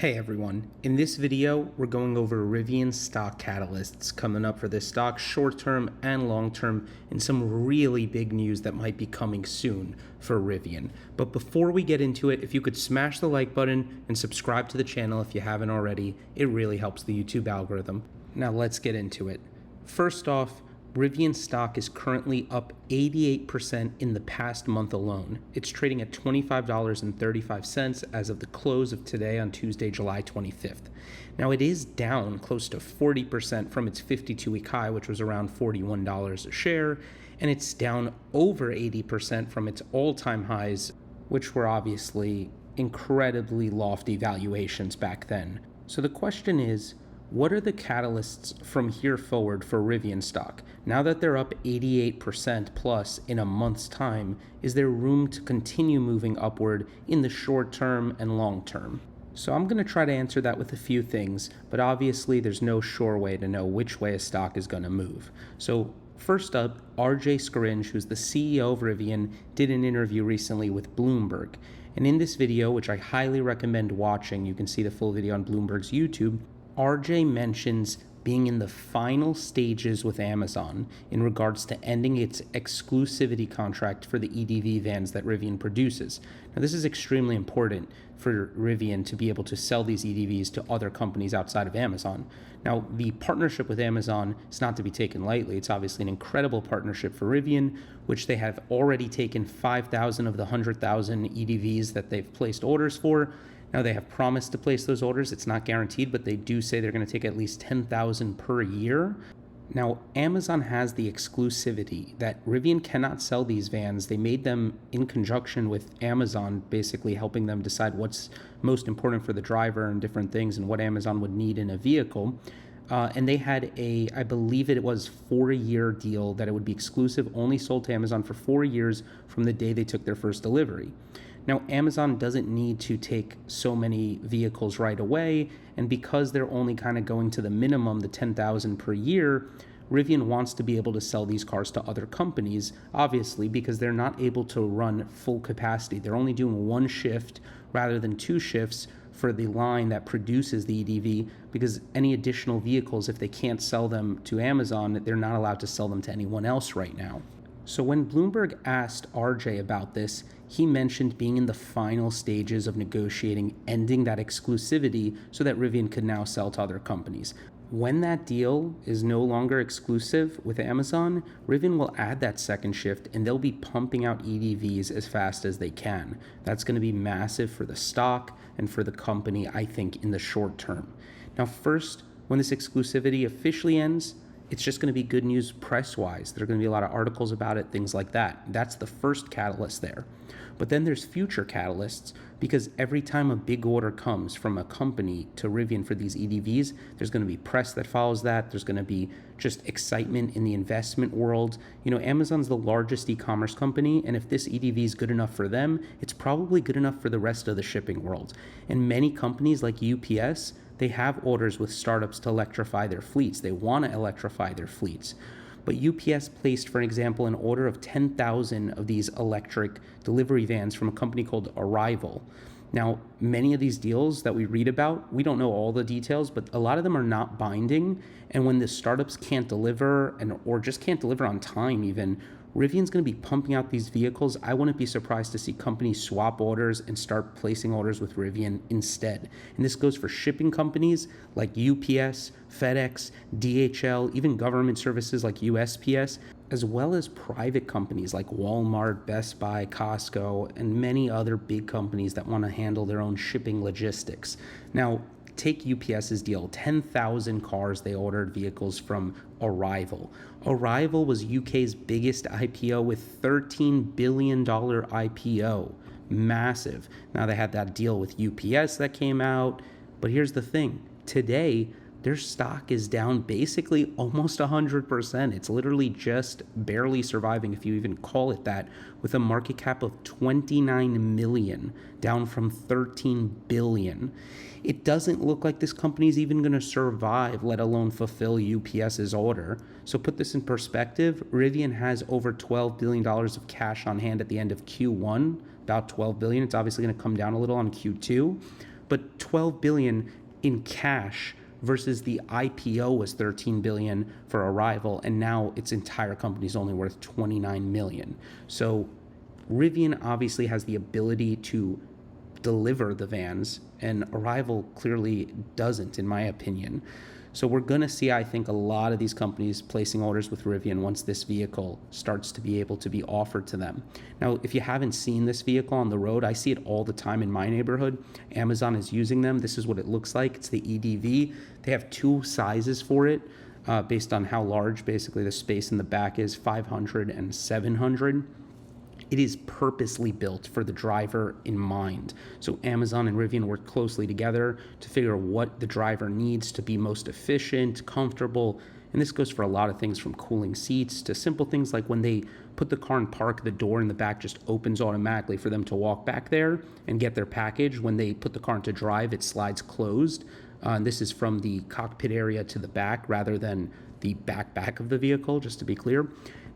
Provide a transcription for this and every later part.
Hey everyone, in this video we're going over Rivian Stock catalysts coming up for this stock short-term and long-term and some really big news that might be coming soon for Rivian. But before we get into it, if you could smash the like button and subscribe to the channel if you haven't already, it really helps the YouTube algorithm. Now let's get into it. First off, Rivian stock is currently up 88% in the past month alone. It's trading at $25.35 as of the close of today on Tuesday, July 25th. Now it is down close to 40% from its 52-week high, which was around $41 a share, and it's down over 80% from its all-time highs, which were obviously incredibly lofty valuations back then. So the question is, what are the catalysts from here forward for Rivian stock? Now that they're up 88% plus in a month's time, is there room to continue moving upward in the short term and long term? So I'm going to try to answer that with a few things, but obviously there's no sure way to know which way a stock is going to move. So first up, RJ Scaringe, who's the CEO of Rivian, did an interview recently with Bloomberg. And in this video, which I highly recommend watching, you can see the full video on Bloomberg's YouTube, RJ mentions being in the final stages with Amazon in regards to ending its exclusivity contract for the EDV vans that Rivian produces. Now, this is extremely important for Rivian to be able to sell these EDVs to other companies outside of Amazon. Now, the partnership with Amazon is not to be taken lightly. It's obviously an incredible partnership for Rivian, which they have already taken 5,000 of the 100,000 EDVs that they've placed orders for. Now, they have promised to place those orders. It's not guaranteed, but they do say they're going to take at least 10,000 per year. Now, Amazon has the exclusivity that Rivian cannot sell these vans. They made them in conjunction with Amazon, basically helping them decide what's most important for the driver and different things and what Amazon would need in a vehicle. And they had I believe it was 4-year deal that it would be exclusive, only sold to Amazon for 4 years from the day they took their first delivery. Now, Amazon doesn't need to take so many vehicles right away, and because they're only kind of going to the minimum, the 10,000 per year, Rivian wants to be able to sell these cars to other companies, obviously, because they're not able to run full capacity. They're only doing one shift rather than 2 shifts for the line that produces the EDV, because any additional vehicles, if they can't sell them to Amazon, they're not allowed to sell them to anyone else right now. So when Bloomberg asked RJ about this, he mentioned being in the final stages of negotiating ending that exclusivity so that Rivian could now sell to other companies. When that deal is no longer exclusive with Amazon, Rivian will add that second shift and they'll be pumping out EDVs as fast as they can. That's going to be massive for the stock and for the company, I think, in the short term. Now, first, when this exclusivity officially ends, it's just going to be good news press-wise. There are going to be a lot of articles about it, things like that. That's the first catalyst there. But then there's future catalysts, because every time a big order comes from a company to Rivian for these EDVs, there's going to be press that follows that. There's going to be just excitement in the investment world. You know, Amazon's the largest e-commerce company, and if this EDV is good enough for them, it's probably good enough for the rest of the shipping world. And many companies like UPS, they have orders with startups to electrify their fleets. They want to electrify their fleets. But UPS placed, for example, an order of 10,000 of these electric delivery vans from a company called Arrival. Now, many of these deals that we read about, we don't know all the details, but a lot of them are not binding. And when the startups can't deliver or just can't deliver on time even, Rivian's going to be pumping out these vehicles. I wouldn't be surprised to see companies swap orders and start placing orders with Rivian instead. And this goes for shipping companies like UPS, FedEx, DHL, even government services like USPS, as well as private companies like Walmart, Best Buy, Costco, and many other big companies that want to handle their own shipping logistics. Now, take UPS's deal, 10,000 cars they ordered vehicles from Arrival. Arrival was UK's biggest IPO with $13 billion IPO. Massive. Now they had that deal with UPS that came out, but here's the thing. Today, their stock is down basically almost 100%. It's literally just barely surviving, if you even call it that, with a market cap of 29 million, down from 13 billion. It doesn't look like this company is even going to survive, let alone fulfill UPS's order. So put this in perspective, Rivian has over $12 billion of cash on hand at the end of Q1, about $12 billion. It's obviously going to come down a little on Q2. but 12 billion in cash versus the IPO was 13 billion for Arrival, and now its entire company is only worth 29 million. So Rivian obviously has the ability to deliver the vans, and Arrival clearly doesn't, in my opinion. So we're going to see, I think, a lot of these companies placing orders with Rivian once this vehicle starts to be able to be offered to them. Now, if you haven't seen this vehicle on the road, I see it all the time in my neighborhood. Amazon is using them. This is what it looks like. It's the EDV. They have two sizes for it based on how large basically the space in the back is, 500 and 700. It is purposely built for the driver in mind. So Amazon and Rivian work closely together to figure out what the driver needs to be most efficient, comfortable. And this goes for a lot of things, from cooling seats to simple things like when they put the car in park, the door in the back just opens automatically for them to walk back there and get their package. When they put the car into drive, it slides closed. And this is from the cockpit area to the back rather than the back of the vehicle, just to be clear.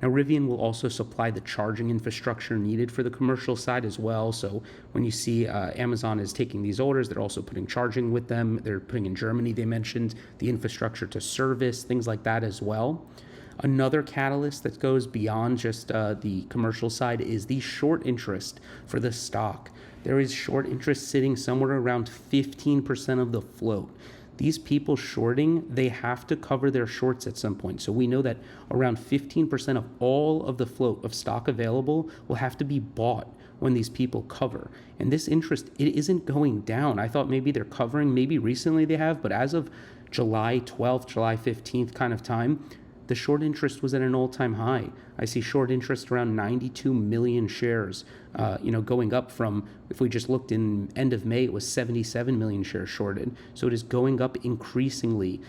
Now, Rivian will also supply the charging infrastructure needed for the commercial side as well. So when you see Amazon is taking these orders, they're also putting charging with them. They're putting in Germany, they mentioned, the infrastructure to service, things like that as well. Another catalyst that goes beyond just the commercial side is the short interest for the stock. There is short interest sitting somewhere around 15% of the float. These people shorting, they have to cover their shorts at some point. So we know that around 15% of all of the float of stock available will have to be bought when these people cover. And this interest, it isn't going down. I thought maybe they're covering, maybe recently they have, but as of July 12th, July 15th kind of time, the short interest was at an all-time high. I see short interest around 92 million shares, going up from, if we just looked in end of May, it was 77 million shares shorted. So it is going up increasingly,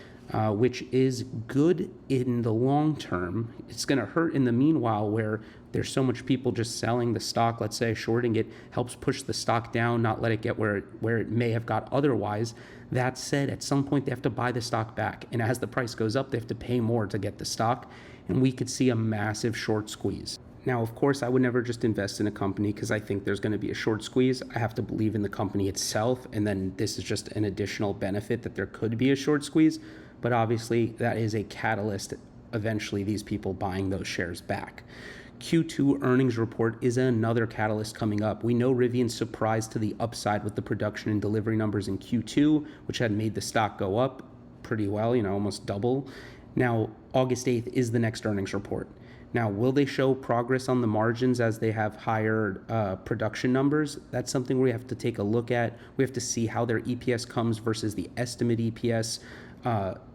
which is good in the long term. It's going to hurt in the meanwhile, where there's so much people just selling the stock, let's say shorting it helps push the stock down, not let it get where it may have got otherwise. That said, at some point they have to buy the stock back, and as the price goes up, they have to pay more to get the stock, and we could see a massive short squeeze. Now, of course, I would never just invest in a company because I think there's going to be a short squeeze. I have to believe in the company itself, and then this is just an additional benefit that there could be a short squeeze. But obviously, that is a catalyst, eventually these people buying those shares back. Q2 earnings report is another catalyst coming up. We know Rivian surprised to the upside with the production and delivery numbers in Q2, which had made the stock go up pretty well, almost double. Now, August 8th is the next earnings report. Now, will they show progress on the margins as they have higher production numbers? That's something we have to take a look at. We have to see how their EPS comes versus the estimate EPS.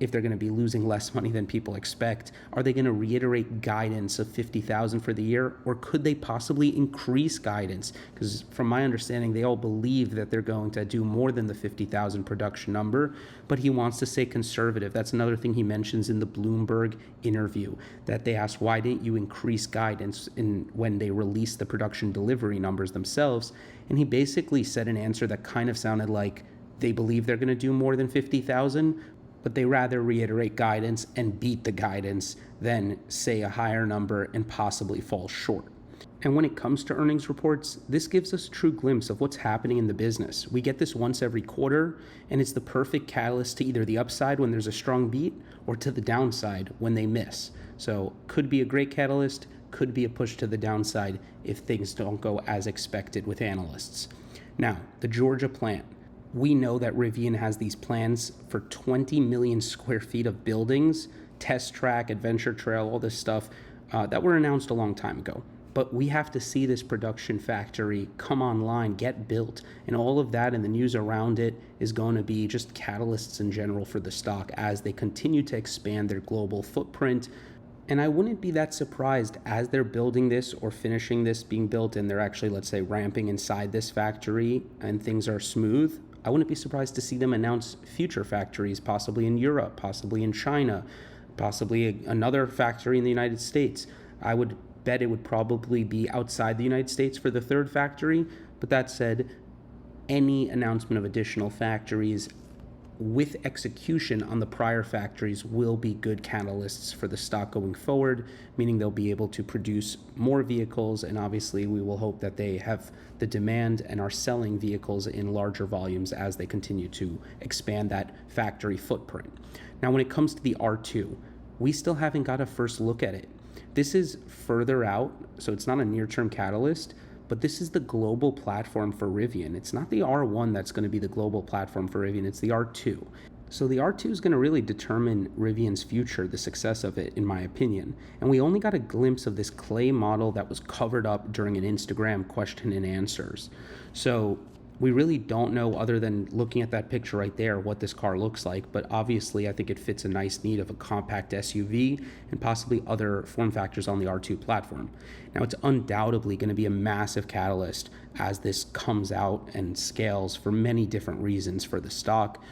If they're going to be losing less money than people expect. Are they going to reiterate guidance of 50,000 for the year, or could they possibly increase guidance? Because from my understanding, they all believe that they're going to do more than the 50,000 production number, but he wants to stay conservative. That's another thing he mentions in the Bloomberg interview, that they asked, why didn't you increase guidance when they released the production delivery numbers themselves? And he basically said an answer that kind of sounded like they believe they're going to do more than 50,000, but they rather reiterate guidance and beat the guidance than say a higher number and possibly fall short. And when it comes to earnings reports, this gives us a true glimpse of what's happening in the business. We get this once every quarter, and it's the perfect catalyst to either the upside when there's a strong beat or to the downside when they miss. So could be a great catalyst, could be a push to the downside if things don't go as expected with analysts. Now, the Georgia plant. We know that Rivian has these plans for 20 million square feet of buildings, test track, adventure trail, all this stuff that were announced a long time ago. But we have to see this production factory come online, get built, and all of that and the news around it is going to be just catalysts in general for the stock as they continue to expand their global footprint. And I wouldn't be that surprised as they're building this or finishing this being built and they're actually, let's say, ramping inside this factory and things are smooth. I wouldn't be surprised to see them announce future factories, possibly in Europe, possibly in China, possibly another factory in the United States. I would bet it would probably be outside the United States for the third factory. But that said, any announcement of additional factories with execution on the prior factories will be good catalysts for the stock going forward, meaning they'll be able to produce more vehicles, and obviously we will hope that they have the demand and are selling vehicles in larger volumes as they continue to expand that factory footprint. Now, when it comes to the R2, we still haven't got a first look at it. This is further out, so it's not a near-term catalyst, but this is the global platform for Rivian. It's not the R1 that's going to be the global platform for Rivian, it's the R2. So the R2 is going to really determine Rivian's future, the success of it, in my opinion. And we only got a glimpse of this clay model that was covered up during an Instagram question and answers. So we really don't know, other than looking at that picture right there, what this car looks like. But obviously, I think it fits a nice need of a compact SUV and possibly other form factors on the R2 platform. Now, it's undoubtedly going to be a massive catalyst as this comes out and scales for many different reasons for the stock.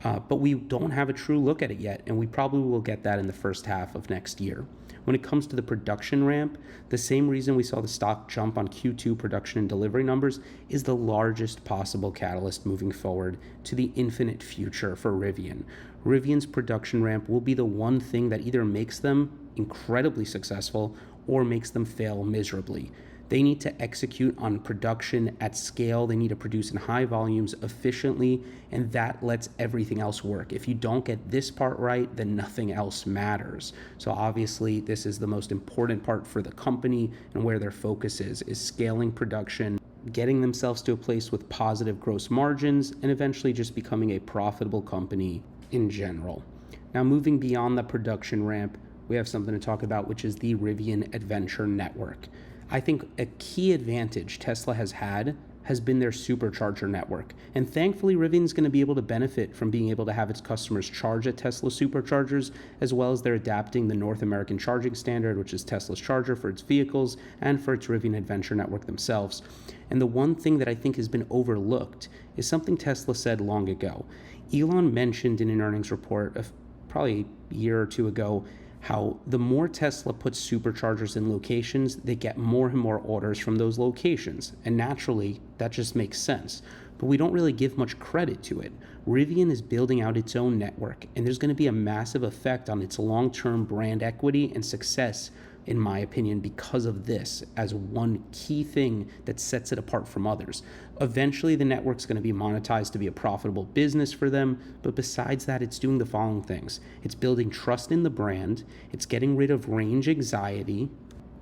But we don't have a true look at it yet, and we probably will get that in the first half of next year. When it comes to the production ramp, the same reason we saw the stock jump on Q2 production and delivery numbers is the largest possible catalyst moving forward to the infinite future for Rivian. Rivian's production ramp will be the one thing that either makes them incredibly successful or makes them fail miserably. They need to execute on production at scale. They need to produce in high volumes efficiently, and that lets everything else work. If you don't get this part right, then nothing else matters. So obviously, this is the most important part for the company, and where their focus is scaling production, getting themselves to a place with positive gross margins, and eventually just becoming a profitable company in general. Now, moving beyond the production ramp, we have something to talk about, which is the Rivian Adventure Network. I think a key advantage Tesla has had has been their supercharger network. And thankfully, Rivian's going to be able to benefit from being able to have its customers charge at Tesla superchargers, as well as they're adapting the North American charging standard, which is Tesla's charger, for its vehicles and for its Rivian Adventure Network themselves. And the one thing that I think has been overlooked is something Tesla said long ago. Elon mentioned in an earnings report of probably a year or two ago how the more Tesla puts superchargers in locations, they get more and more orders from those locations. And naturally, that just makes sense. But we don't really give much credit to it. Rivian is building out its own network, and there's going to be a massive effect on its long-term brand equity and success, in my opinion, because of this as one key thing that sets it apart from others. Eventually, the network's going to be monetized to be a profitable business for them, but besides that, it's doing the following things. It's building trust in the brand, it's getting rid of range anxiety,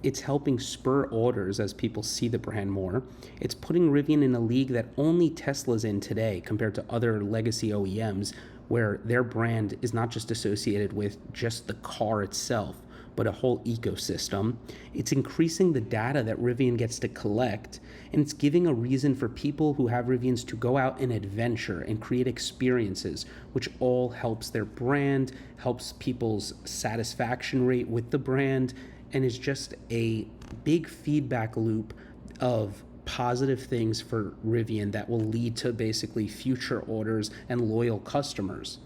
it's helping spur orders as people see the brand more, it's putting Rivian in a league that only Tesla's in today compared to other legacy OEMs, where their brand is not just associated with just the car itself, but a whole ecosystem. It's increasing the data that Rivian gets to collect, and it's giving a reason for people who have Rivians to go out and adventure and create experiences, which all helps their brand, helps people's satisfaction rate with the brand, and is just a big feedback loop of positive things for Rivian that will lead to basically future orders and loyal customers.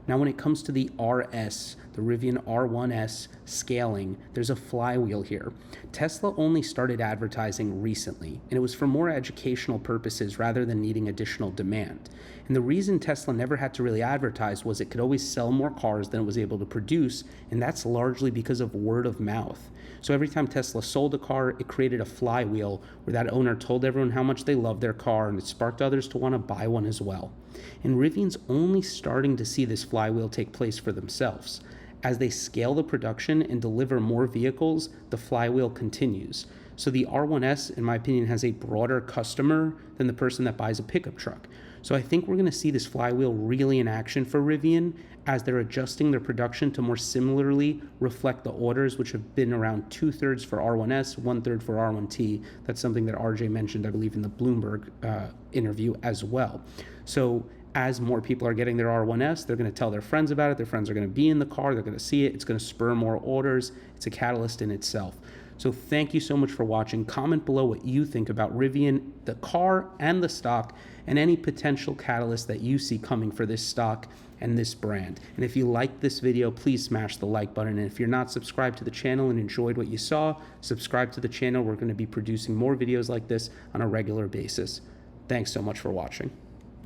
Now, when it comes to the RS, the Rivian R1S scaling, there's a flywheel here. Tesla only started advertising recently, and it was for more educational purposes rather than needing additional demand. And the reason Tesla never had to really advertise was it could always sell more cars than it was able to produce, and that's largely because of word of mouth. So every time Tesla sold a car, it created a flywheel where that owner told everyone how much they loved their car, and it sparked others to want to buy one as well. And Rivian's only starting to see this flywheel take place for themselves. As they scale the production and deliver more vehicles, the flywheel continues. So the R1S, in my opinion, has a broader customer than the person that buys a pickup truck. So I think we're going to see this flywheel really in action for Rivian as they're adjusting their production to more similarly reflect the orders, which have been around 2/3 for R1S, 1/3 for R1T. That's something that RJ mentioned, I believe, in the Bloomberg interview as well. So as more people are getting their R1S, they're going to tell their friends about it. Their friends are going to be in the car. They're going to see it. It's going to spur more orders. It's a catalyst in itself. So thank you so much for watching. Comment below what you think about Rivian, the car and the stock, and any potential catalyst that you see coming for this stock and this brand. And if you liked this video, please smash the like button. And if you're not subscribed to the channel and enjoyed what you saw, subscribe to the channel. We're going to be producing more videos like this on a regular basis. Thanks so much for watching.